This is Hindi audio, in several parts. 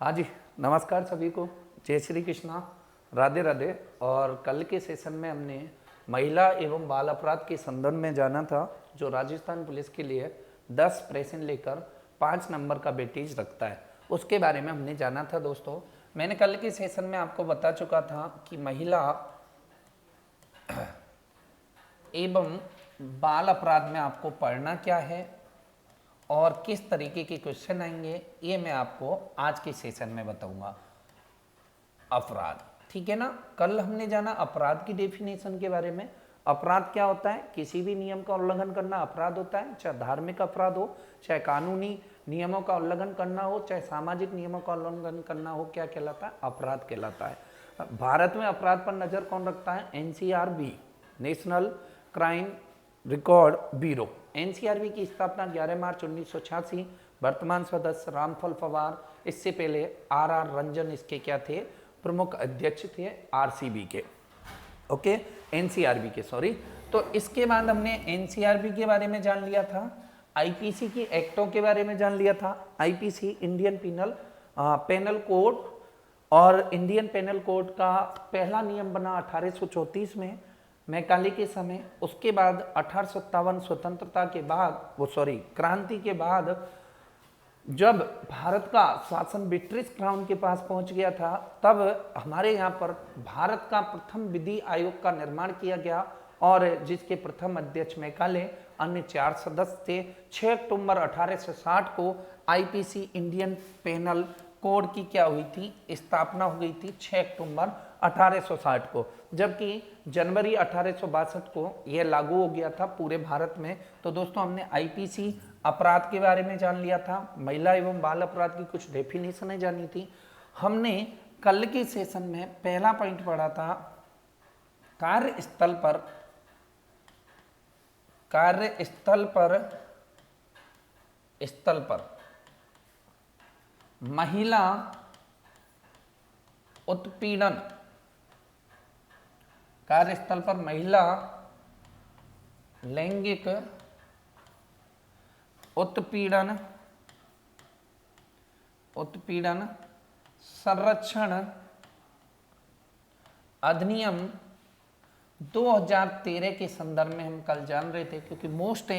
हाँ जी, नमस्कार सभी को। जय श्री कृष्णा, राधे राधे। और कल के सेशन में हमने महिला एवं बाल अपराध के संदर्भ में जाना था, जो राजस्थान पुलिस के लिए 10 प्रश्न लेकर 5 नंबर का वेटेज रखता है, उसके बारे में हमने जाना था। दोस्तों, मैंने कल के सेशन में आपको बता चुका था कि महिला एवं बाल अपराध में आपको पढ़ना क्या है और किस तरीके के क्वेश्चन आएंगे, ये मैं आपको आज के सेशन में बताऊंगा। अपराध, ठीक है ना। कल हमने जाना अपराध की डेफिनेशन के बारे में। अपराध क्या होता है? किसी भी नियम का उल्लंघन करना अपराध होता है, चाहे धार्मिक अपराध हो, चाहे कानूनी नियमों का उल्लंघन करना हो, चाहे सामाजिक नियमों का उल्लंघन करना हो, क्या कहलाता है? अपराध कहलाता है। भारत में अपराध पर नजर कौन रखता है? NCRB, national crime record bureau. NCRB की स्थापना 11 मार्च 1986। वर्तमान सदस्य रामफल पवार, इससे पहले आर रंजन इसके क्या थे? प्रमुख अध्यक्ष थे आरसीबी के, ओके, एनसीआरबी के, सॉरी। तो इसके बाद हमने एनसीआरबी के बारे में जान लिया था, आईपीसी की एक्टों के बारे में जान लिया था। आईपीसी इंडियन पेनल कोड, और इंडियन पेनल कोड का पहला नियम बना 1834 में, मैकाले के समय। उसके बाद 1857 स्वतंत्रता के बाद, क्रांति के बाद, जब भारत का शासन ब्रिटिश क्राउन के पास पहुंच गया था, तब हमारे यहाँ पर भारत का प्रथम विधि आयोग का निर्माण किया गया, और जिसके प्रथम अध्यक्ष मैकाले, अन्य 4 सदस्य थे। 6 अक्टूबर 1860 को आईपीसी इंडियन पेनल कोड की क्या हुई थी? स्थापना हो गई थी 6 अक्टूबर 1860 को, जबकि जनवरी 1862 को यह लागू हो गया था पूरे भारत में। तो दोस्तों, हमने आईपीसी अपराध के बारे में जान लिया था, महिला एवं बाल अपराध की कुछ डेफिनेशनें जानी थी। हमने कल के सेशन में पहला पॉइंट पढ़ा था, कार्यस्थल पर महिला उत्पीड़न, कार्यस्थल पर महिला लैंगिक उत्पीड़न संरक्षण अधिनियम 2013 के संदर्भ में हम कल जान रहे थे, क्योंकि मोस्ट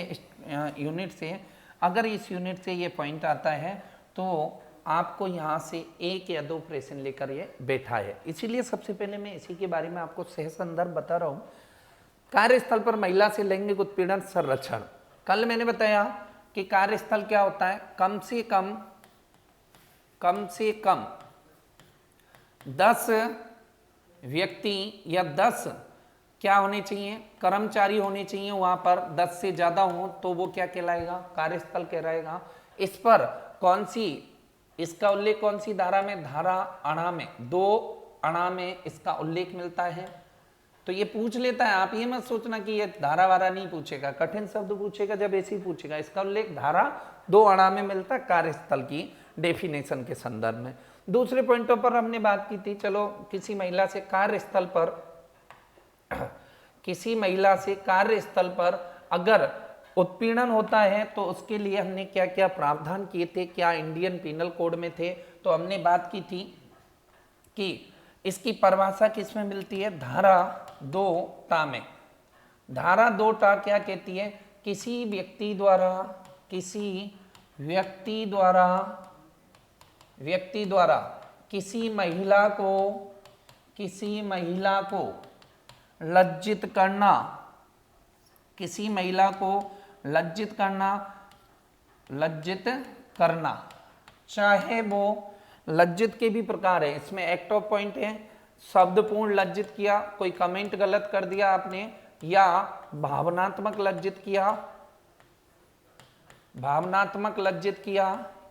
यूनिट से, अगर इस यूनिट से ये पॉइंट आता है तो आपको यहाँ से 1 या 2 प्रश्न लेकर ये बैठा है, इसीलिए सबसे पहले मैं इसी के बारे में आपको सह संदर्भ बता रहा हूँ। कार्यस्थल पर महिला से लैंगिक उत्पीड़न संरक्षण। कल मैंने बताया कि कार्यस्थल क्या होता है? कम से कम 10 व्यक्ति या 10 क्या होने चाहिए? कर्मचारी होने चाहिए। वहां पर 10 से ज्यादा हो तो वो क्या कहलाएगा? कार्यस्थल कहलाएगा। इस पर इसका उल्लेख कौन सी धारा में? धारा 8 में, 2 8 में इसका उल्लेख मिलता है। तो ये पूछ लेता है, आप ये मत सोचना कि ये धारा वारा नहीं पूछेगा, कठिन शब्द पूछेगा जब ऐसे ही पूछेगा। इसका उल्लेख धारा 2 8 में मिलता है कार्यस्थल की डेफिनेशन के संदर्भ में। दूसरे पॉइंटों पर हमने बात की थी। चलो, किसी महिला से कार्यस्थल पर अगर उत्पीड़न होता है तो उसके लिए हमने क्या क्या प्रावधान किए थे, क्या इंडियन पिनल कोड में थे। तो हमने बात की थी कि इसकी परिभाषा किसमें मिलती है? धारा 2 में। धारा 2 क्या कहती है? किसी व्यक्ति द्वारा किसी महिला को लज्जित करना, चाहे वो लज्जित के भी प्रकार है। इसमें एक्ट ऑफ पॉइंट है, शब्दपूर्ण लज्जित किया, कोई कमेंट गलत कर दिया आपने, या भावनात्मक लज्जित किया,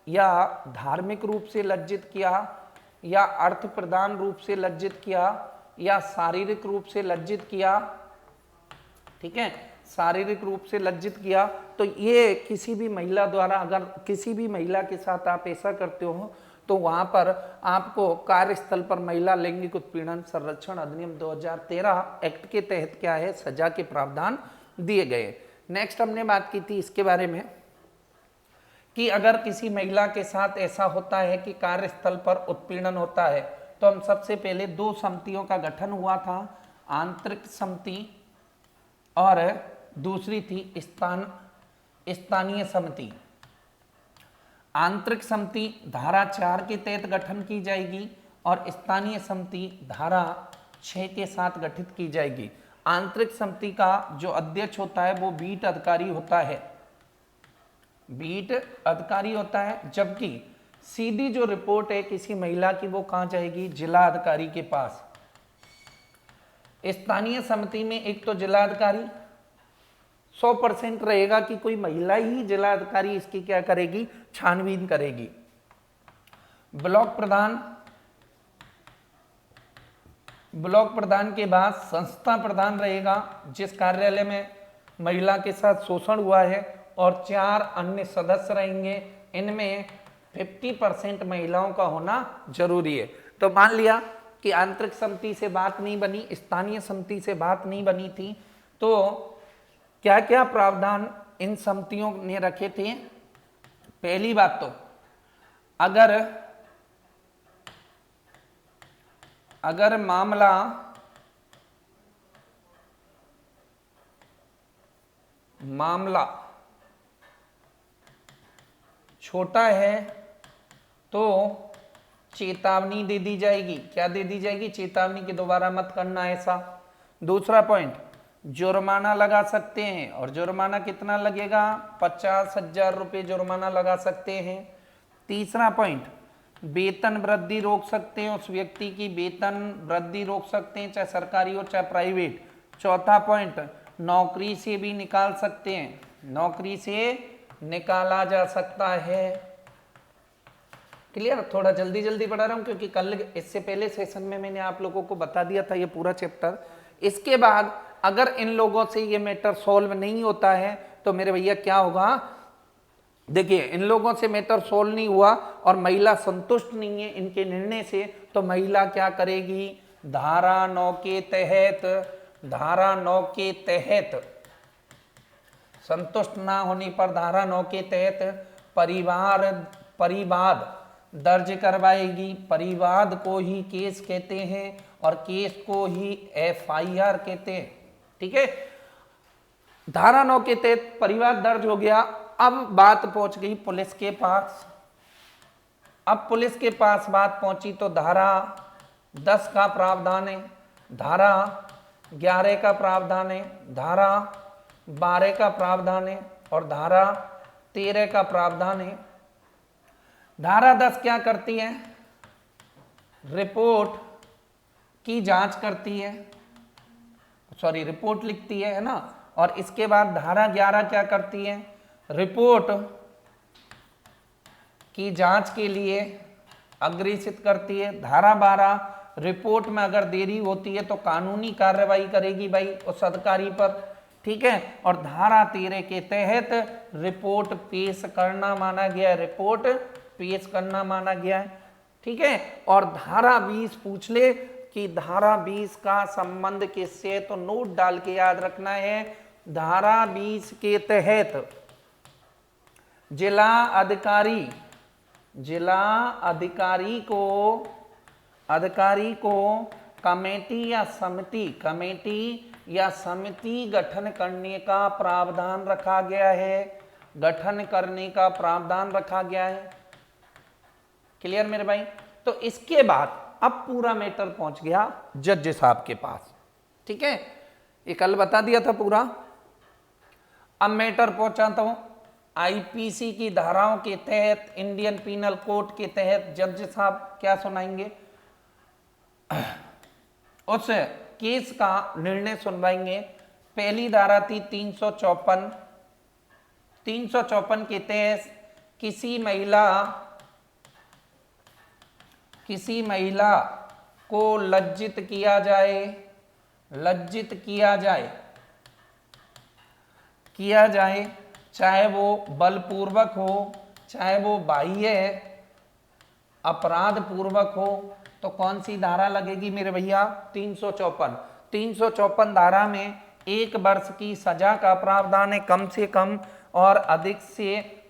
या धार्मिक रूप से लज्जित किया, या अर्थ प्रदान रूप से लज्जित किया, या शारीरिक रूप से लज्जित किया। ठीक है, शारीरिक रूप से लज्जित किया। तो ये किसी भी महिला द्वारा, अगर किसी भी महिला के साथ आप ऐसा करते हो तो वहां पर आपको कार्यस्थल पर महिला लैंगिक उत्पीड़न संरक्षण अधिनियम 2013 एक्ट के तहत क्या है? सजा के प्रावधान दिए गए। नेक्स्ट हमने बात की थी इसके बारे में कि अगर किसी महिला के साथ ऐसा होता है कि कार्यस्थल पर उत्पीड़न होता है, तो हम सबसे पहले दो समितियों का गठन हुआ था, आंतरिक समिति और दूसरी थी स्थानीय समिति। आंतरिक समिति धारा 4 के तहत गठन की जाएगी और स्थानीय समिति धारा 6 के साथ गठित की जाएगी। आंतरिक समिति का जो अध्यक्ष होता है वो बीट अधिकारी होता है, बीट अधिकारी होता है, जबकि सीधी जो रिपोर्ट है किसी महिला की वो कहाँ जाएगी, जिला अधिकारी के पास। स्थानीय समिति में एक तो जिला अधिकारी 100% रहेगा कि कोई महिला ही जिला अधिकारी इसकी क्या करेगी, छानबीन करेगी। ब्लॉक प्रधान के बाद संस्था प्रधान रहेगा, जिस कार्यालय में महिला के साथ शोषण हुआ है, और 4 अन्य सदस्य रहेंगे। इनमें 50% महिलाओं का होना जरूरी है। तो मान लिया कि आंतरिक समिति से बात नहीं बनी, स्थानीय समिति से बात नहीं बनी थी, तो क्या क्या प्रावधान इन समितियों ने रखे थे। पहली बात तो अगर मामला छोटा है तो चेतावनी दे दी जाएगी। क्या दे दी जाएगी, चेतावनी कि दोबारा मत करना ऐसा। दूसरा पॉइंट, जुर्माना लगा सकते हैं, और जुर्माना कितना लगेगा, 50,000 रुपये जुर्माना लगा सकते हैं। तीसरा पॉइंट, वेतन वृद्धि रोक सकते हैं, उस व्यक्ति की वेतन वृद्धि रोक सकते हैं, चाहे सरकारी हो चाहे प्राइवेट। चौथा पॉइंट, नौकरी से भी निकाल सकते हैं, नौकरी से निकाला जा सकता है। क्लियर। थोड़ा जल्दी जल्दी पढ़ा रहा हूं क्योंकि कल इससे पहले सेशन में मैंने आप लोगों को बता दिया था ये पूरा चैप्टर। इसके बाद अगर इन लोगों से ये मैटर सॉल्व नहीं होता है तो मेरे भैया क्या होगा, देखिए इन लोगों से मैटर सॉल्व नहीं हुआ और महिला संतुष्ट नहीं है इनके निर्णय से, तो महिला क्या करेगी, धारा 9 के तहत संतुष्ट ना होने पर धारा 9 के तहत परिवाद दर्ज करवाएगी। परिवाद को ही केस कहते हैं और केस को ही FIR कहते हैं। ठीक है, धारा 9 के तहत परिवाद दर्ज हो गया। अब बात पहुंच गई पुलिस के पास। अब पुलिस के पास बात पहुंची तो धारा 10 का प्रावधान है, धारा 11 का प्रावधान है, धारा 12 का प्रावधान है और धारा 13 का प्रावधान है। धारा 10 क्या करती है, रिपोर्ट की जांच करती है, सॉरी रिपोर्ट लिखती है ना। और इसके बाद धारा 11 क्या करती है, रिपोर्ट की जांच के लिए अग्रेसित करती है। धारा 12 रिपोर्ट में अगर देरी होती है तो कानूनी कार्रवाई करेगी भाई उस अधिकारी पर। ठीक है, और धारा 13 के तहत रिपोर्ट पेश करना माना गया है, रिपोर्ट पेश करना माना गया है। ठीक है, और धारा 20 पूछ ले कि धारा 20 का संबंध किससे, तो नोट डाल के याद रखना है। धारा 20 के तहत जिला अधिकारी को कमेटी या समिति गठन करने का प्रावधान रखा गया है, गठन करने का प्रावधान रखा गया है। क्लियर मेरे भाई। तो इसके बाद अब पूरा मैटर पहुंच गया जज साहब के पास। ठीक है, ये कल बता दिया था पूरा। अब मैटर पहुंचा तो IPC की धाराओं के तहत, इंडियन पीनल कोड के तहत जज साहब क्या सुनाएंगे, उस केस का निर्णय सुनवाएंगे। पहली धारा थी 354 के तहत किसी महिला को लज्जित किया जाए, चाहे वो बलपूर्वक हो चाहे वो बाह्य अपराध पूर्वक हो, तो कौन सी धारा लगेगी मेरे भैया, 354 धारा में 1 वर्ष की सजा का प्रावधान है कम से कम, और अधिक से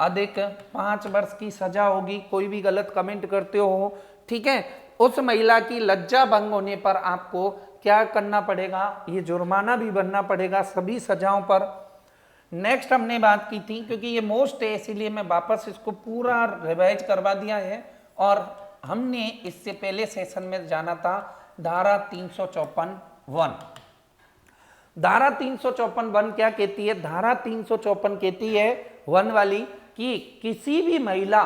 अधिक 5 वर्ष की सजा होगी। कोई भी गलत कमेंट करते हो, ठीक है, उस महिला की लज्जा भंग होने पर आपको क्या करना पड़ेगा, ये जुर्माना भी भरना पड़ेगा सभी सजाओं पर। नेक्स्ट हमने बात की थी, क्योंकि ये मोस्ट है इसीलिए मैं वापस इसको पूरा रिवाइज करवा दिया है, और हमने इससे पहले सेशन में जाना था धारा 354(1). धारा 354(1) क्या कहती है? धारा 354 कहती है 1 वाली कि किसी भी महिला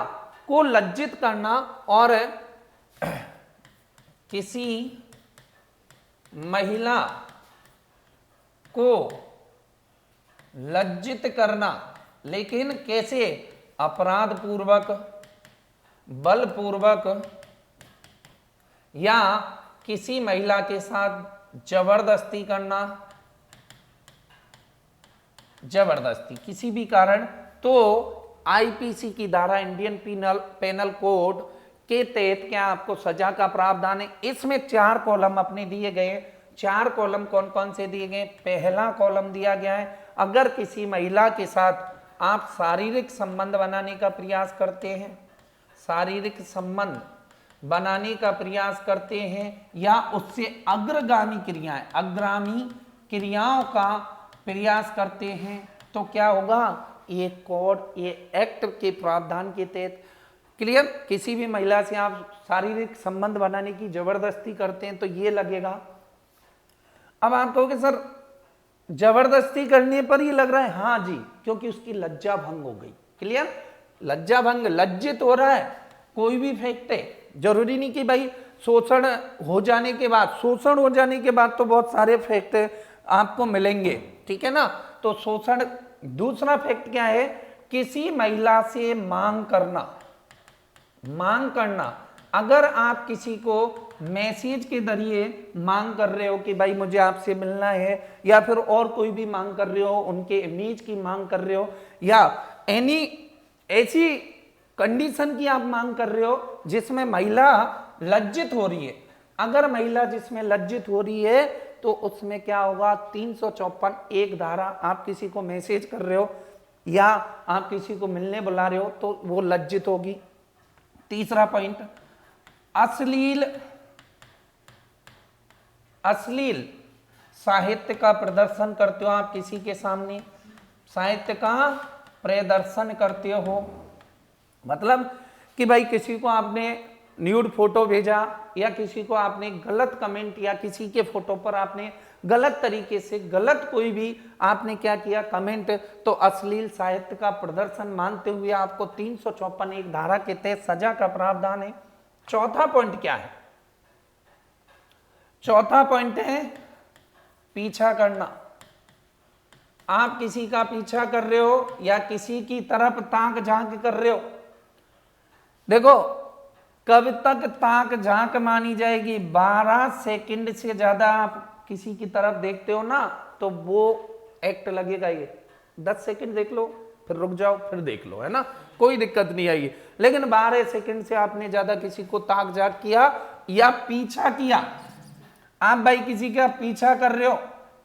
को लज्जित करना और किसी महिला को लज्जित करना, लेकिन कैसे? अपराध पूर्वक, बलपूर्वक या किसी महिला के साथ जबरदस्ती करना, जबरदस्ती किसी भी कारण, तो आईपीसी की धारा, इंडियन पेनल कोड के तहत क्या आपको सजा का प्रावधान है। इसमें 4 कॉलम अपने दिए गए। 4 कॉलम कौन कौन से दिए गए? पहला कॉलम दिया गया है, अगर किसी महिला के साथ आप शारीरिक संबंध बनाने का प्रयास करते हैं, शारीरिक संबंध बनाने का प्रयास करते हैं या उससे अग्रगामी क्रियाएं, अग्रामी क्रियाओं का प्रयास करते हैं, तो क्या होगा? ये कोड, ये एक्ट के प्रावधान के तहत। क्लियर? किसी भी महिला से आप शारीरिक संबंध बनाने की जबरदस्ती करते हैं तो ये लगेगा। अब आप कहोगे सर जबरदस्ती करने पर ही लग रहा है? हाँ जी, क्योंकि उसकी लज्जा भंग हो गई। क्लियर? लज्जा भंग, लज्जित हो रहा है, कोई भी फैक्ट है, जरूरी नहीं कि भाई शोषण हो जाने के बाद, शोषण हो जाने के बाद तो बहुत सारे फैक्ट आपको मिलेंगे, ठीक है ना। तो शोषण, दूसरा फैक्ट क्या है? किसी महिला से मांग करना, मांग करना। अगर आप किसी को मैसेज के जरिए मांग कर रहे हो कि भाई मुझे आपसे मिलना है, या फिर और कोई भी मांग कर रहे हो, उनके इमेज की मांग कर रहे हो, या एनी ऐसी कंडीशन की आप मांग कर रहे हो जिसमें महिला लज्जित हो रही है, अगर महिला जिसमें लज्जित हो रही है तो उसमें क्या होगा? 354(1) धारा, आप किसी को मैसेज कर रहे हो या आप किसी को मिलने बुला रहे हो तो वो लज्जित होगी। तीसरा पॉइंट, अश्लील साहित्य का प्रदर्शन करते हो आप किसी के सामने, साहित्य का प्रदर्शन करते हो, मतलब कि भाई किसी को आपने न्यूड फोटो भेजा या किसी को आपने गलत कमेंट या किसी के फोटो पर आपने गलत तरीके से गलत कोई भी आपने क्या किया कमेंट, तो अश्लील साहित्य का प्रदर्शन मानते हुए आपको 354(1) धारा के तहत सजा का प्रावधान है। चौथा पॉइंट क्या है? चौथा पॉइंट है पीछा करना। आप किसी का पीछा कर रहे हो या किसी की तरफ ताक झांक कर रहे हो। देखो कब तक ताक झांक मानी जाएगी? 12 सेकंड से ज्यादा आप किसी की तरफ देखते हो ना तो वो एक्ट लगेगा। ये 10 सेकंड देख लो, फिर रुक जाओ, फिर देख लो, है ना, कोई दिक्कत नहीं आएगी। लेकिन 12 सेकंड से आपने ज्यादा किसी को ताक झांक किया या पीछा किया, आप भाई किसी का पीछा कर रहे हो,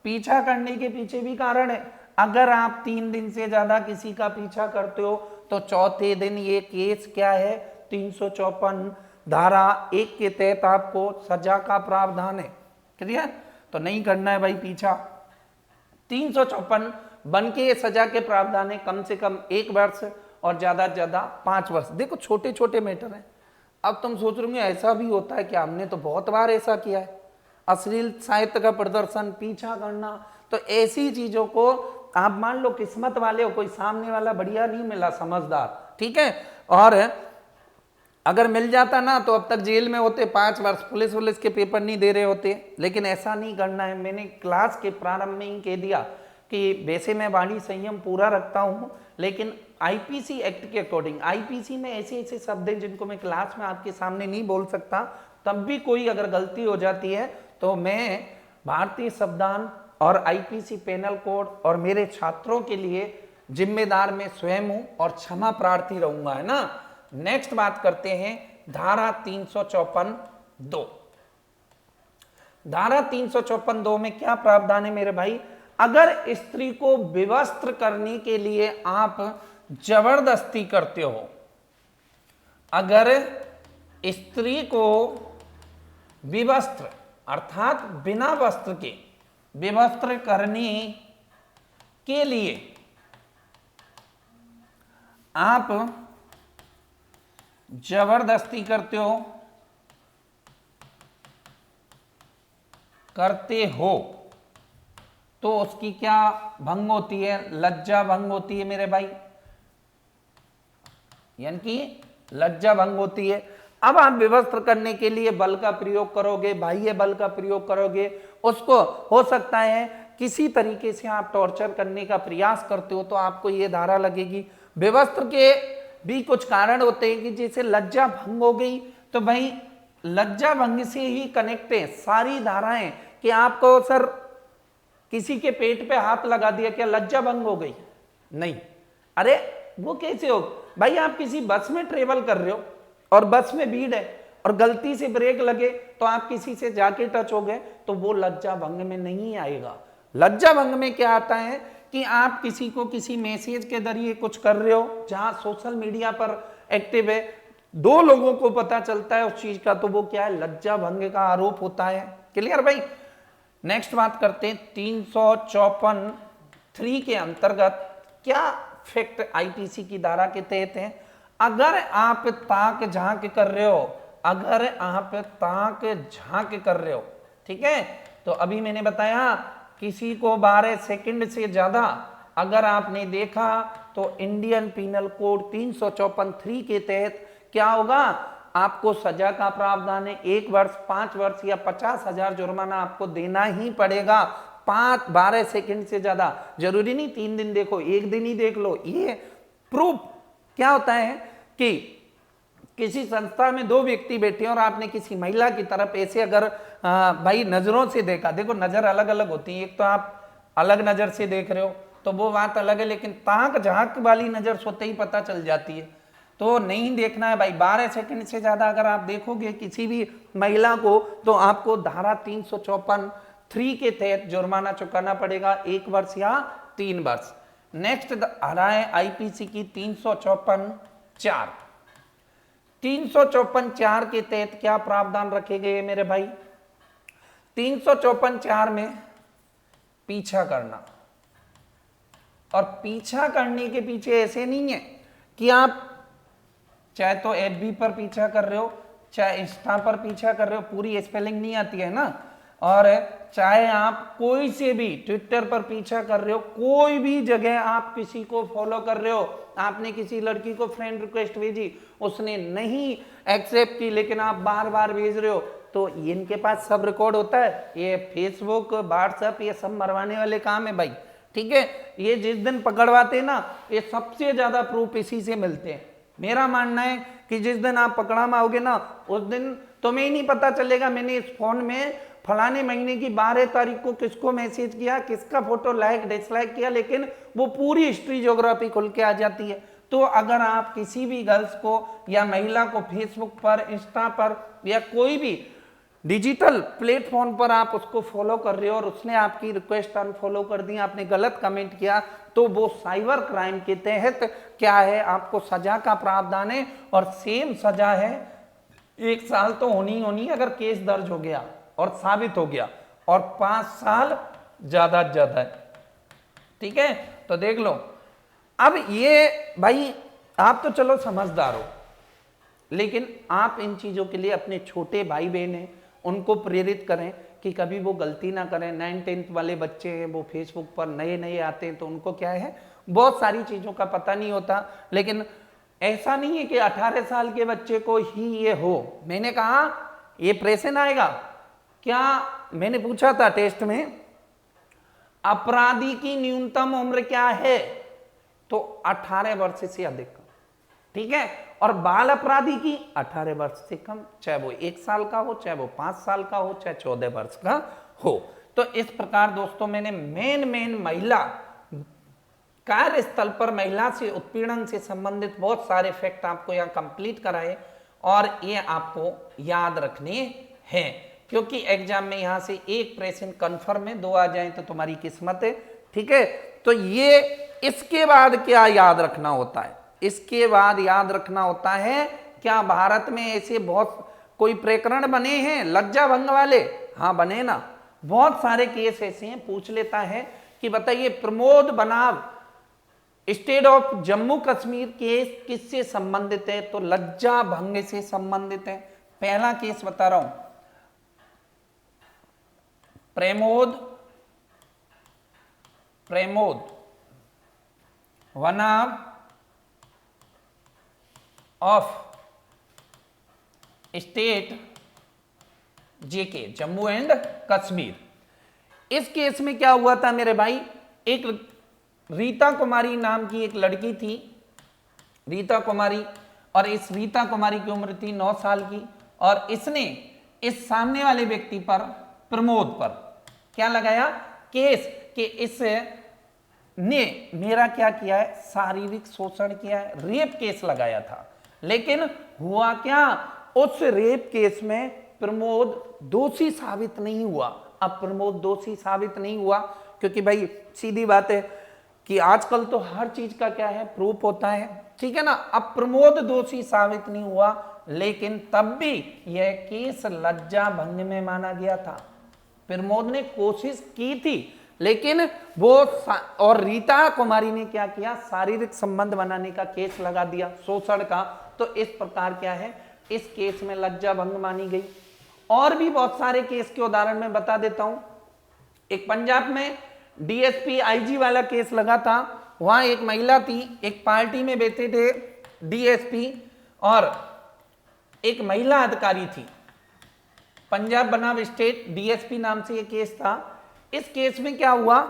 पीछा करने के पीछे भी कारण है। अगर आप 3 दिन से ज्यादा किसी का पीछा करते हो तो चौथे दिन ये केस क्या है? 354 धारा 1 के तहत आपको सजा का प्रावधान है। क्लियर? तो नहीं करना है भाई पीछा। 354 बन के ये सजा के प्रावधान है, कम से कम 1 वर्ष और ज्यादा से ज्यादा 5 वर्ष। देखो छोटे छोटे मैटर हैं। अब तुम सोच रहे हो ऐसा भी होता है क्या? हमने तो बहुत बार ऐसा किया है, अश्लील साहित्य का प्रदर्शन, पीछा करना। तो ऐसी चीजों को आप मान लो किस्मत वाले हो, कोई सामने वाला बढ़िया नहीं मिला, समझदार, ठीक है, और अगर मिल जाता ना तो अब तक जेल में होते 5 वर्ष, पुलिस के पेपर नहीं दे रहे होते। लेकिन ऐसा नहीं करना है। मैंने क्लास के प्रारंभ में ही कह दिया कि वैसे मैं वाणी संयम पूरा रखता हूं, लेकिन आईपीसी एक्ट के अकॉर्डिंग, आईपीसी में ऐसे ऐसे शब्द हैं जिनको मैं क्लास में आपके सामने नहीं बोल सकता, तब भी कोई अगर गलती हो जाती है तो मैं भारतीय संविधान और आईपीसी पेनल कोड और मेरे छात्रों के लिए जिम्मेदार मैं स्वयं हूं और क्षमा प्रार्थी रहूंगा, है ना। नेक्स्ट बात करते हैं धारा 354(2). धारा 354(2) में क्या प्रावधान है मेरे भाई? अगर स्त्री को विवस्त्र करने के लिए आप जबरदस्ती करते हो, अगर स्त्री को विवस्त्र अर्थात बिना वस्त्र के विवस्त्र करने के लिए आप जबरदस्ती करते हो तो उसकी क्या भंग होती है? लज्जा भंग होती है मेरे भाई, यानी कि लज्जा भंग होती है। अब आप विवस्त्र करने के लिए बल का प्रयोग करोगे, बाह्य बल का प्रयोग करोगे, उसको हो सकता है किसी तरीके से आप टॉर्चर करने का प्रयास करते हो तो आपको ये धारा लगेगी। विवस्त्र के भी कुछ कारण होते हैं कि जैसे लज्जा भंग हो गई तो भाई लज्जा भंग से ही कनेक्ट है सारी धाराएं कि आपको सर किसी के पेट पे हाथ लगा दिया, क्या लज्जा भंग हो गई? नहीं। अरे वो कैसे हो भाई? आप किसी बस में ट्रेवल कर रहे हो और बस में भीड़ है और गलती से ब्रेक लगे तो आप किसी से जाके टच हो गए तो वो लज्जा भंग में नहीं आएगा। लज्जा भंग में क्या आता है कि आप किसी को किसी मैसेज के जरिए कुछ कर रहे हो, जहां सोशल मीडिया पर एक्टिव है, 2 लोगों को पता चलता है उस चीज का, तो वो क्या है? लज्जा भंग का आरोप होता है। क्लियर भाई? नेक्स्ट बात करते हैं 354(3) के अंतर्गत क्या फैक्ट आईपीसी की धारा के तहत है? अगर आप ताक झांक कर रहे हो, अगर आप ताक झांक कर रहे हो, ठीक है, तो अभी मैंने बताया किसी को 12 सेकंड से ज्यादा अगर आपने देखा तो इंडियन पीनल कोड 354(3) के तहत क्या होगा? आपको सजा का प्रावधान है, 1 वर्ष, 5 वर्ष या 50,000 जुर्माना आपको देना ही पड़ेगा। 12 सेकंड से ज्यादा, जरूरी नहीं 3 दिन देखो, 1 दिन ही देख लो। ये प्रूफ क्या होता है कि किसी संस्था में 2 व्यक्ति बैठे और आपने किसी महिला की तरफ ऐसे अगर भाई नजरों से देखा, देखो नजर अलग अलग होती है, एक तो आप अलग नजर से देख रहे हो तो वो बात अलग है, लेकिन ताक झांक वाली नजर सोते ही पता चल जाती है, तो नहीं देखना है भाई। 12 सेकंड से ज्यादा अगर आप देखोगे किसी भी महिला को तो आपको धारा 354(3) के तहत जुर्माना चुकाना पड़ेगा, 1 वर्ष या 3 वर्ष। नेक्स्ट धारा है आईपीसी की 354(4). 354(4) के तहत क्या प्रावधान रखे गए मेरे भाई? 354(4) में पीछा करना, और पीछा करने के पीछे ऐसे नहीं है कि आप चाहे तो एफबी पर पीछा कर रहे हो, चाहे इंस्टा पर पीछा कर रहे हो, पूरी स्पेलिंग नहीं आती है ना, और चाहे आप कोई से भी ट्विटर पर पीछा कर रहे हो, कोई भी जगह आप किसी को फॉलो कर रहे हो, आपने किसी लड़की को फ्रेंड रिक्वेस्ट भेजी, उसने नहीं एक्सेप्ट की, लेकिन आप बार बार भेज रहे हो, तो इनके पास सब रिकॉर्ड होता है। ये फेसबुक, व्हाट्सएप, ये सब मरवाने वाले काम है भाई, ठीक है। ये जिस दिन पकड़वाते हैं ना, ये सबसे ज्यादा प्रूफ इसी से मिलते हैं। मेरा मानना है कि जिस दिन आप पकड़ा में आओगे ना, उस दिन तुम्हें ही नहीं पता चलेगा मैंने इस फोन में फलाने महीने की 12 तारीख को किसको मैसेज किया, किसका फोटो लाइक डिसलाइक किया, लेकिन वो पूरी हिस्ट्री ज्योग्राफी खुल के आ जाती है। तो अगर आप किसी भी गर्ल्स को या महिला को फेसबुक पर, इंस्टा पर या कोई भी डिजिटल प्लेटफॉर्म पर आप उसको फॉलो कर रहे हो और उसने आपकी रिक्वेस्ट अनफॉलो कर दी, आपने गलत कमेंट किया, तो वो साइबर क्राइम के तहत क्या है? आपको सजा का प्रावधान है, और सेम सजा है 1 साल तो होनी होनी अगर केस दर्ज हो गया और साबित हो गया, और 5 साल ज्यादा ज्यादा है, ठीक है। तो देख लो, अब ये भाई आप तो चलो समझदार हो, लेकिन आप इन चीजों के लिए अपने छोटे भाई बहन हैं, उनको प्रेरित करें कि कभी वो गलती ना करें। 9th-10th वाले बच्चे हैं, वो फेसबुक पर नए नए आते हैं, तो उनको क्या है, बहुत सारी चीजों का पता नहीं होता। लेकिन ऐसा नहीं है कि 18 साल के बच्चे को ही ये हो। मैंने कहा ये प्रश्न आएगा क्या, मैंने पूछा था टेस्ट में, अपराधी की न्यूनतम उम्र क्या है? तो 18 वर्ष से अधिक, ठीक है। और बाल अपराधी की 18 वर्ष से कम, चाहे वो 1 साल का हो, चाहे वो 5 साल का हो, चाहे 14 वर्ष का हो। तो इस प्रकार दोस्तों मैंने मेन महिला कार्यस्थल पर महिला से उत्पीड़न से संबंधित बहुत सारे फैक्ट आपको यहाँ कंप्लीट कराए, और ये आपको याद रखने हैं, क्योंकि एग्जाम में यहाँ से एक प्रश्न कन्फर्म है, 2 आ जाए तो तुम्हारी किस्मत है, ठीक है। तो ये इसके बाद क्या याद रखना होता है? इसके बाद याद रखना होता है, क्या भारत में ऐसे बहुत कोई प्रकरण बने हैं लज्जा भंग वाले? हाँ बने ना, बहुत सारे केस ऐसे हैं। पूछ लेता है कि बताइए प्रमोद बनाव state of Jammu Kashmir case किससे संबंधित है? तो लज्जा भंग से संबंधित है। पहला केस बता रहा हूं, प्रमोद बनाव of state JK Jammu and Kashmir. इस केस में क्या हुआ था मेरे भाई, एक रीता कुमारी नाम की एक लड़की थी, रीता कुमारी, और इस रीता कुमारी की उम्र थी 9 साल की, और इसने इस सामने वाले व्यक्ति पर, प्रमोद पर क्या लगाया केस कि इस ने मेरा क्या किया है, शारीरिक शोषण किया है, रेप केस लगाया था। लेकिन हुआ क्या, उस रेप केस में प्रमोद दोषी साबित नहीं हुआ। अब प्रमोद दोषी साबित नहीं हुआ क्योंकि भाई सीधी बात है कि आजकल तो हर चीज का क्या है, प्रूफ होता है, ठीक है ना। अब प्रमोद दोषी साबित नहीं हुआ, लेकिन तब भी यह केस लज्जा भंग में माना गया था। प्रमोद ने कोशिश की थी, लेकिन वो और रीता कुमारी ने क्या किया, शारीरिक संबंध बनाने का केस लगा दिया, शोषण का। तो इस प्रकार क्या है, इस केस में लज्जा भंग मानी गई। और भी बहुत सारे केस के उदाहरण मैं बता देता हूं। एक पंजाब में डीएसपी आईजी वाला केस लगा था। वहां एक महिला थी, एक पार्टी में बैठे थे डीएसपी और एक महिला अधिकारी थी। पंजाब बनाम स्टेट डीएसपी नाम से ये केस था। इस केस में क्या हुआ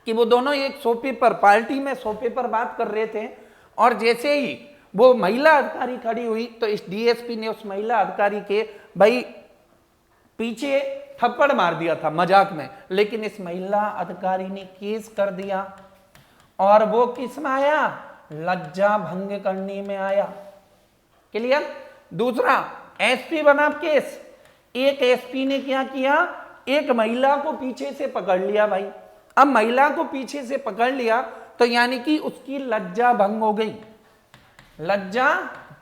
कि वो दोनों एक सोफे पर, पार्टी में सोफे पर बात कर रहे थे, और जैसे ही वो महिला अधिकारी खड़ी हुई तो इस डीएसपी ने उस महिला अधिकारी के भाई पीछे थप्पड़ मार दिया था मजाक में। लेकिन इस महिला अधिकारी ने केस कर दिया, और वो किस में आया, लज्जा भंग करने में आया। क्लियर। दूसरा एसपी बनाम केस, एक एसपी ने क्या किया, एक महिला को पीछे से पकड़ लिया भाई। अब महिला को पीछे से पकड़ लिया तो यानी कि उसकी लज्जा भंग हो गई, लज्जा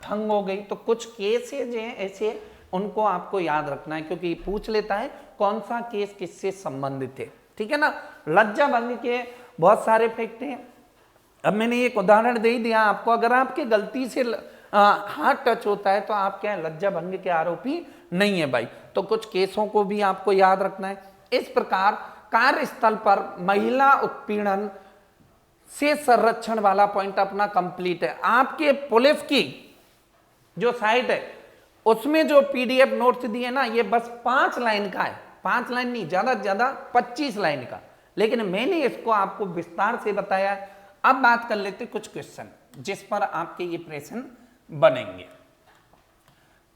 भंग हो गई। तो कुछ केसेज हैं ऐसे, उनको आपको याद रखना है क्योंकि पूछ लेता है कौन सा केस किससे संबंधित है, ठीक है ना। लज्जा भंग के बहुत सारे फैक्ट हैं। अब मैंने एक उदाहरण दे दिया आपको, अगर आपके गलती से हाथ टच होता है तो आप क्या है, लज्जा भंग के आरोपी नहीं है भाई। तो कुछ केसों को भी आपको याद रखना है। इस प्रकार कार्यस्थल पर महिला उत्पीड़न से संरक्षण वाला पॉइंट अपना कंप्लीट है। आपके पुलिस की जो साइट है उसमें जो पीडीएफ नोट्स दिए ना, ये बस 5 लाइन का है, 5 लाइन नहीं, ज्यादा से ज्यादा 25 लाइन का, लेकिन मैंने इसको आपको विस्तार से बताया है। अब बात कर लेते कुछ क्वेश्चन जिस पर आपके ये प्रश्न बनेंगे।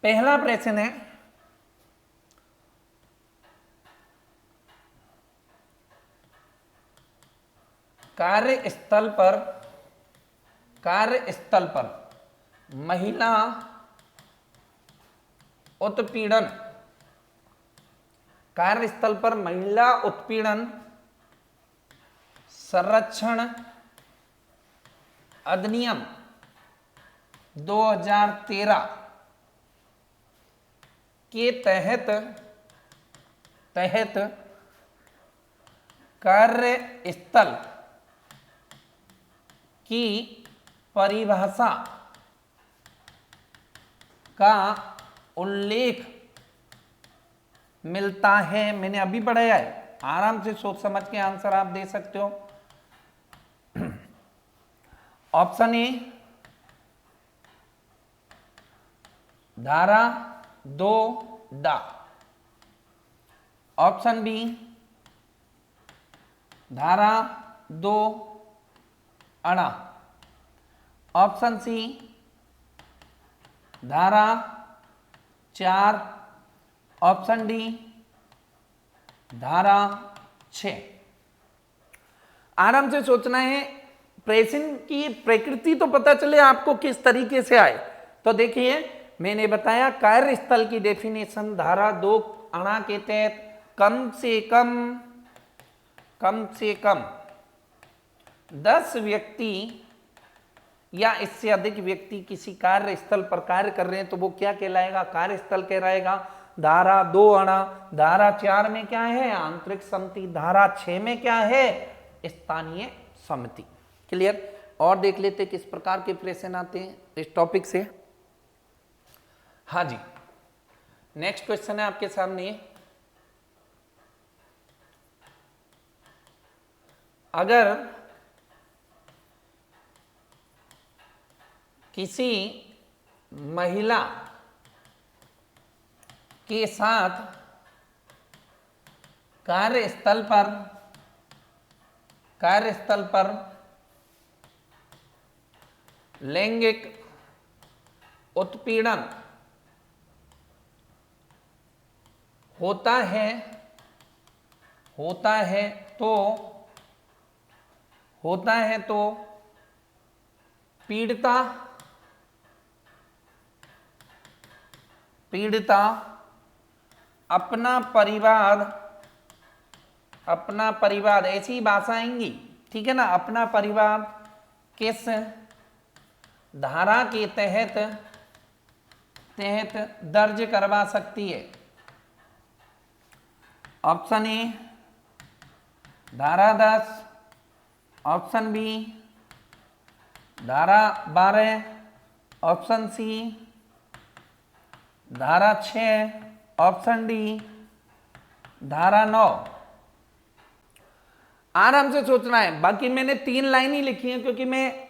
पहला प्रश्न है, कार्यस्थल पर महिला उत्पीड़न, कार्यस्थल पर महिला उत्पीड़न संरक्षण अधिनियम 2013 के तहत कार्यस्थल की परिभाषा का उल्लेख मिलता है। मैंने अभी पढ़ाया है, आराम से सोच समझ के आंसर आप दे सकते हो। ऑप्शन ए धारा 2 डा, ऑप्शन बी धारा 2 अड़ा, ऑप्शन सी धारा 4, ऑप्शन डी धारा 6। आराम से सोचना है, प्रश्न की प्रकृति तो पता चले आपको किस तरीके से आए। तो देखिए मैंने बताया कार्यस्थल की डेफिनेशन धारा 2 अड़ा के तहत कम से कम 10 व्यक्ति या इससे अधिक व्यक्ति किसी कार्यस्थल पर कार्य कर रहे हैं तो वो क्या कहलाएगा? कार्यस्थल कहलाएगा। धारा 2 अणा, धारा 4 में क्या है? आंतरिक समिति, धारा 6 में क्या है? स्थानीय समिति। क्लियर? और देख लेते किस प्रकार के प्रश्न आते हैं इस टॉपिक से। हाँ जी, नेक्स्ट क्वेश्चन है आपके सामने। अगर किसी महिला के साथ कार्यस्थल पर लैंगिक उत्पीड़न होता है तो पीड़िता अपना परिवार ऐसी भाषा आएंगी, ठीक है ना, अपना परिवार किस धारा के तहत दर्ज करवा सकती है? ऑप्शन ए धारा 10, ऑप्शन बी धारा 12, ऑप्शन सी धारा 6, ऑप्शन डी धारा 9। आराम से सोचना है। बाकी मैंने 3 लाइन ही लिखी है क्योंकि मैं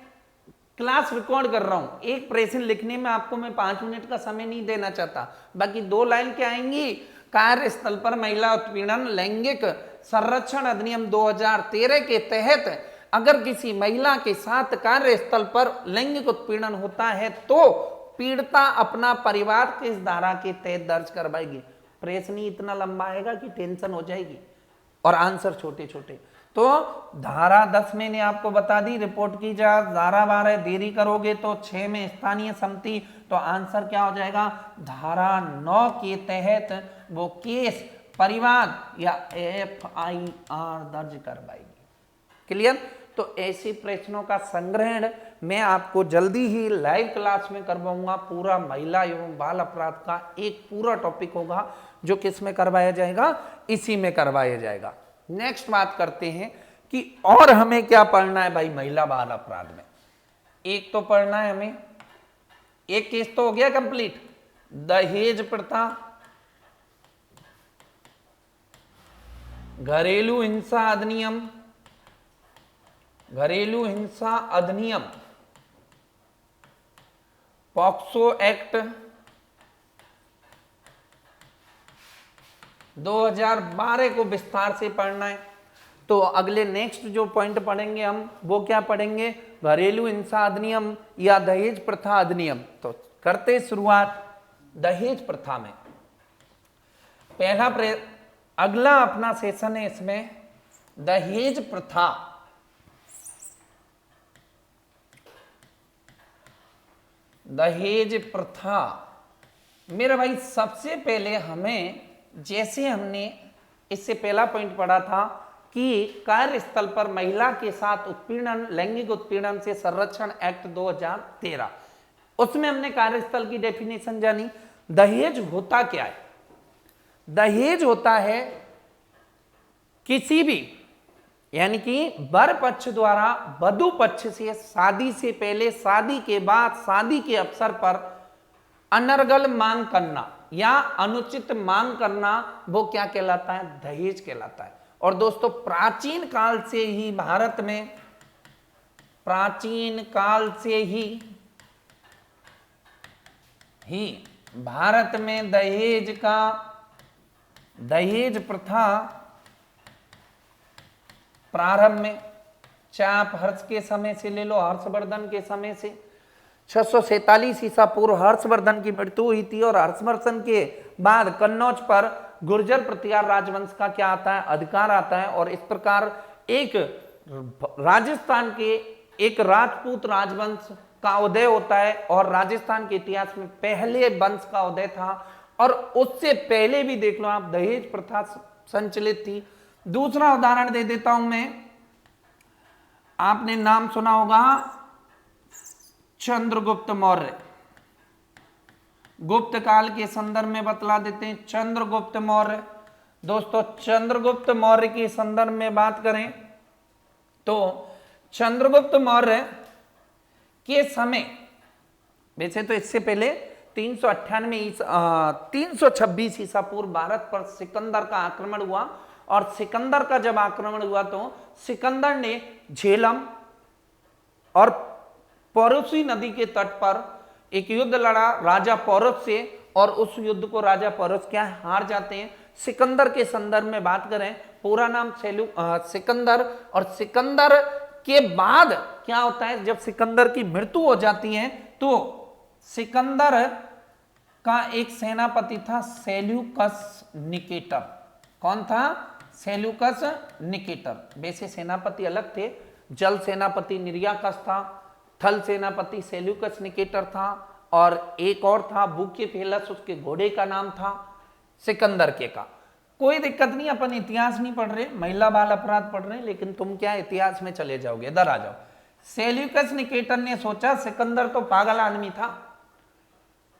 क्लास रिकॉर्ड कर रहा हूं। एक प्रश्न लिखने में आपको मैं 5 मिनट का समय नहीं देना चाहता। बाकी 2 लाइन क्या आएंगी? कार्यस्थल पर महिला उत्पीड़न लैंगिक संरक्षण अधिनियम 2013 के तहत अगर किसी महिला के साथ कार्यस्थल पर लैंगिक उत्पीड़न होता है तो पीड़िता अपना परिवार किस धारा के तहत दर्ज करवाएगी। प्रश्न ही इतना लंबा आएगा कि टेंशन हो जाएगी और आंसर छोटे छोटे। तो धारा 10 मैंने आपको बता दी, रिपोर्ट की जांच। धारा 12 देरी करोगे तो 6 में स्थानीय समिति, तो आंसर क्या हो जाएगा? धारा 9 के तहत वो केस परिवार या FIR दर्ज करवाएगी। क्लियर? तो ऐसे प्रश्नों का संग्रहण मैं आपको जल्दी ही लाइव क्लास में करवाऊंगा। पूरा महिला एवं बाल अपराध का एक पूरा टॉपिक होगा जो किस में करवाया जाएगा? इसी में करवाया जाएगा। नेक्स्ट बात करते हैं कि और हमें क्या पढ़ना है भाई महिला बाल अपराध में। एक तो पढ़ना है हमें, एक केस तो हो गया कंप्लीट, दहेज प्रथा, घरेलू हिंसा अधिनियम, पॉक्सो एक्ट 2012 को विस्तार से पढ़ना है। तो अगले नेक्स्ट जो पॉइंट पढ़ेंगे हम वो क्या पढ़ेंगे? घरेलू हिंसा अधिनियम या दहेज प्रथा अधिनियम। तो करते शुरुआत दहेज प्रथा में। अगला अपना सेशन है इसमें दहेज प्रथा। दहेज प्रथा मेरा भाई सबसे पहले हमें, जैसे हमने इससे पहला पॉइंट पढ़ा था कि कार्यस्थल पर महिला के साथ उत्पीड़न, लैंगिक उत्पीड़न से संरक्षण एक्ट 2013, उसमें हमने कार्यस्थल की डेफिनेशन जानी। दहेज होता क्या है? दहेज होता है किसी भी, यानी कि वर पक्ष द्वारा वधु पक्ष से शादी से पहले, शादी के बाद, शादी के अवसर पर अनर्गल मांग करना या अनुचित मांग करना, वो क्या कहलाता है? दहेज कहलाता है। और दोस्तों प्राचीन काल से ही भारत में, प्राचीन काल से ही भारत में दहेज प्रथा प्रारंभ में, चाहे आप हर्ष के समय से ले लो, हर्षवर्धन के समय से 647 ईसा पूर्व हर्षवर्धन की मृत्यु हुई थी और हर्षवर्धन के बाद कन्नौज पर गुर्जर प्रतिहार राजवंश का क्या आता है? अधिकार आता है। और इस प्रकार एक राजस्थान के एक राजपूत राजवंश का उदय होता है और राजस्थान के इतिहास में पहले वंश का उदय था। और उससे पहले भी देख लो आप, दहेज प्रथा संचलित थी। दूसरा उदाहरण दे देता हूं मैं, आपने नाम सुना होगा चंद्रगुप्त मौर्य। गुप्त काल के संदर्भ में बतला देते हैं चंद्रगुप्त मौर्य। दोस्तों चंद्रगुप्त मौर्य के संदर्भ में बात करें तो चंद्रगुप्त मौर्य के समय, वैसे तो इससे पहले 326 ईसा पूर्व भारत पर सिकंदर का आक्रमण हुआ, और सिकंदर का जब आक्रमण हुआ तो सिकंदर ने झेलम और पौरुषी नदी के तट पर एक युद्ध लड़ा राजा पौरुष से, और उस युद्ध को राजा पौरुष क्या हार जाते हैं। सिकंदर के संदर्भ में बात करें, पूरा नाम सिकंदर, और सिकंदर के बाद क्या होता है, जब सिकंदर की मृत्यु हो जाती है तो सिकंदर का एक सेनापति था सेल्यूकस निकेटर। कौन था? Seleucus Nicator. वैसे सेनापति अलग थे, जल सेनापति निर्याकस था, थल सेनापति सेल्यूकस निकेटर था, और एक और था बुकेफेलस, उसके घोड़े का नाम था सिकंदर के का। कोई दिक्कत नहीं, अपन इतिहास नहीं पढ़ रहे, महिला बाल अपराध पढ़ रहे हैं, लेकिन तुम क्या इतिहास में चले जाओगे, इधर आ जाओ। सेल्यूकस निकेटर ने सोचा सिकंदर तो पागल आदमी था,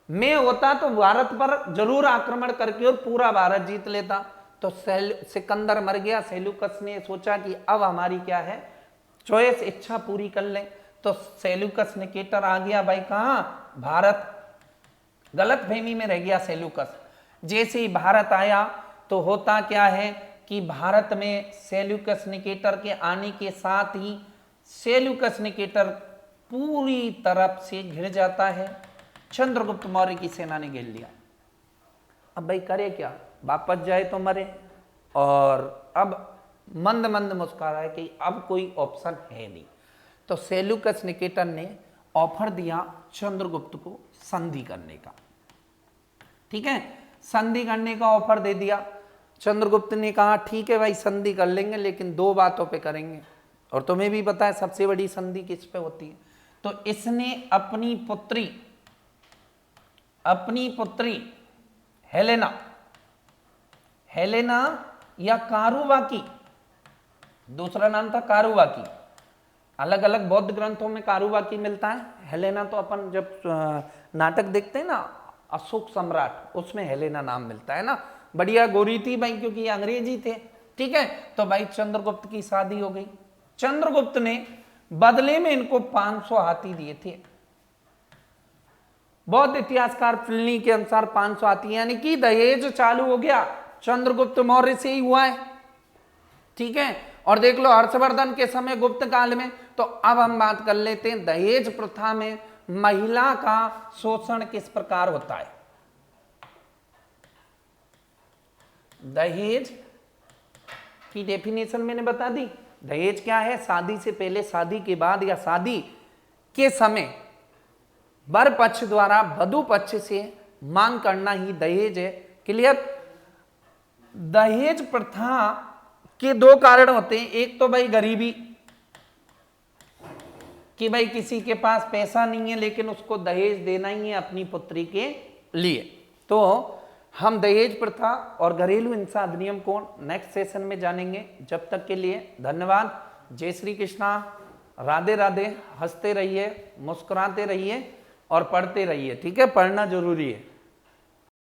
मैं होता तो भारत पर जरूर आक्रमण करके और पूरा भारत जीत लेता। तो सिकंदर मर गया। सेल्यूकस ने सोचा कि अब हमारी क्या है चॉइस, इच्छा पूरी कर लें। तो सेल्यूकस निकेटर आ गया भाई कहां? भारत। गलत फहमी में रह गया सेल्यूकस। जैसे ही भारत आया तो होता क्या है कि भारत में सेल्यूकस निकेटर के आने के साथ ही सेल्यूकस निकेटर पूरी तरफ से घिर जाता है। चंद्रगुप्त मौर्य की सेना ने घेर लिया। अब भाई करे क्या, वापस जाए तो मरे, और अब मंद मंद मुस्कुराया कि अब कोई ऑप्शन है नहीं। तो सेल्यूकस निकेटर ने ऑफर दिया चंद्रगुप्त को संधि करने का। ठीक है, संधि करने का ऑफर दे दिया। चंद्रगुप्त ने कहा ठीक है भाई संधि कर लेंगे, लेकिन 2 बातों पे करेंगे, और तुम्हें भी पता है सबसे बड़ी संधि किस पे होती है। तो इसने अपनी पुत्री हेलेना या कारुबाकी, दूसरा नाम था कारुबाकी, अलग अलग बौद्ध ग्रंथों में कारुबाकी मिलता है। हेलेना तो अपन जब नाटक देखते हैं ना अशोक सम्राट, उसमें हेलेना नाम मिलता है ना। बढ़िया गोरी थी भाई, क्योंकि ये अंग्रेजी थे। ठीक है, तो भाई चंद्रगुप्त की शादी हो गई। चंद्रगुप्त ने बदले में इनको 500 हाथी दिए थे। बौद्ध इतिहासकार प्लिनी के अनुसार 500 हाथी, यानी कि दहेज चालू हो गया चंद्रगुप्त मौर्य से ही हुआ है। ठीक है, और देख लो हर्षवर्धन के समय गुप्त काल में। तो अब हम बात कर लेते हैं दहेज प्रथा में महिला का शोषण किस प्रकार होता है। दहेज की डेफिनेशन मैंने बता दी। दहेज क्या है? शादी से पहले, शादी के बाद या शादी के समय वर पक्ष द्वारा वधु पक्ष से मांग करना ही दहेज है। क्लियर? दहेज प्रथा के 2 कारण होते हैं। एक तो भाई गरीबी, कि भाई किसी के पास पैसा नहीं है लेकिन उसको दहेज देना ही है अपनी पुत्री के लिए। तो हम दहेज प्रथा और घरेलू हिंसा अधिनियम को नेक्स्ट सेशन में जानेंगे। जब तक के लिए धन्यवाद। जय श्री कृष्णा, राधे राधे। हंसते रहिए, मुस्कुराते रहिए और पढ़ते रहिए। ठीक है, पढ़ना जरूरी है।